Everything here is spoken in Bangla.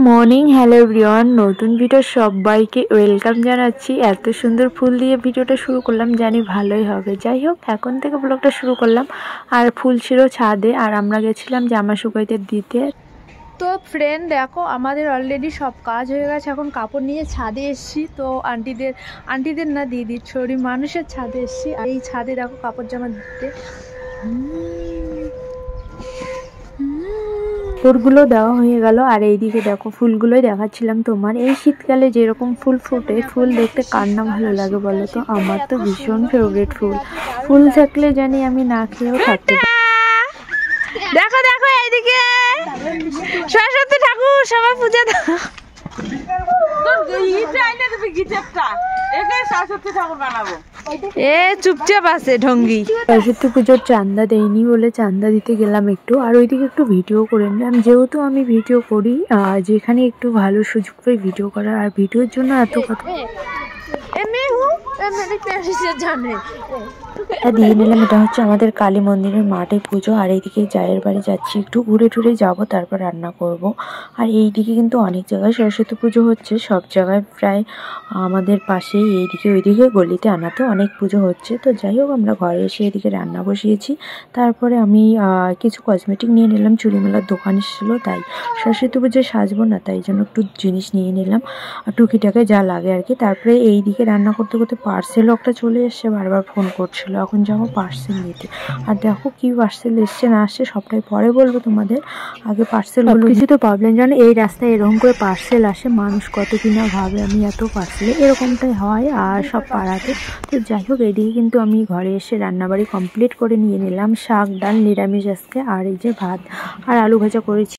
মর্নিং, হ্যালো এভরিওয়ান, নতুন ভিডিও সবাইকে ওয়েলকাম জানাচ্ছি। এত সুন্দর ফুল দিয়ে ভিডিওটা শুরু করলাম, জানি ভালোই হবে। যাই হোক, এখন থেকে ব্লগটা শুরু করলাম। আর ফুল ছিল ছাদে, আর আমরা গেছিলাম জামা শুকাইতে দিতে। তো ফ্রেন্ড দেখো, আমাদের অলরেডি সব কাজ হয়ে গেছে। এখন কাপড় নিয়ে ছাদে এসছি। তো আন্টিদের না দিদির ছড়ি মানুষের ছাদে এসছি। আর এই ছাদে দেখো কাপড় জামা দিতে কাপড়গুলো দেওয়া হয়ে গেল। আর এইদিকে দেখো ফুলগুলোই দেখাচ্ছিলাম তোমার। এই শীতকালে যেরকম ফুল ফুটে, ফুল দেখতে কার না ভালো লাগে বলো তো? আমার তো ভীষণ ফেভারিট ফুল। ফুল থাকলে জানি আমি না খেয়েও থাকতে পারি। দেখো দেখো এইদিকে সরস্বতী ঠাকুর সবাই পূজা দাও। চুপচাপ আছে ঢঙ্গি। সরস্বতী পুজোর চাঁদা দেয়নি বলে চাঁদা দিতে গেলাম একটু। আর ওইদিকে একটু ভিডিও করে নিলাম, যেহেতু আমি ভিডিও করি, যেখানে একটু ভালো সুযোগ পাই ভিডিও করার। আর ভিডিওর জন্য এত কথা দিয়ে নিলাম। এটা হচ্ছে আমাদের কালী মন্দিরের মাঠে পুজো। আর এইদিকে জায়ের বাড়ি যাচ্ছি, একটু ঘুরে টুরে যাবো, তারপর রান্না করব। আর এইদিকে কিন্তু অনেক জায়গায় সরস্বতী পুজো হচ্ছে, সব জায়গায় প্রায় আমাদের পাশেই এইদিকে ওইদিকে গলিতে আনাতে অনেক পুজো হচ্ছে। তো যাই হোক, আমরা ঘরে এসে এদিকে রান্না বসিয়েছি। তারপরে আমি কিছু কসমেটিক নিয়ে নিলাম, চুড়ি মেলার দোকান এসেছিলো, তাই সরস্বতী পুজোয় সাজবো না, তাই জন্য একটু জিনিস নিয়ে নিলাম, টুকিটাকে যা লাগে আর কি। তারপরে এইদিকে রান্না করতে করতে পার্সেলও একটা চলে এসছে, বারবার ফোন করছিল, এখন যাবো পার্সেল নিতে। আর দেখো কি পার্সেল এসছে না আসছে সবটাই পরে বলবো তোমাদের, আগে পার্সেলগুলো। কিছু তো প্রবলেম জানো, এই রাস্তায় এরকম করে পার্সেল আসে, মানুষ কত কিনা ভাবে আমি এত পার্সেলে, এরকমটাই হয় আর সব পাড়াতে। তো যাই হোক, এইদিকে কিন্তু আমি ঘরে এসে রান্নাবাড়ি কমপ্লিট করে নিয়ে নিলাম। শাক ডাল নিরামিষ আজকে, আর এই যে ভাত আর আলু ভাজা করেছি।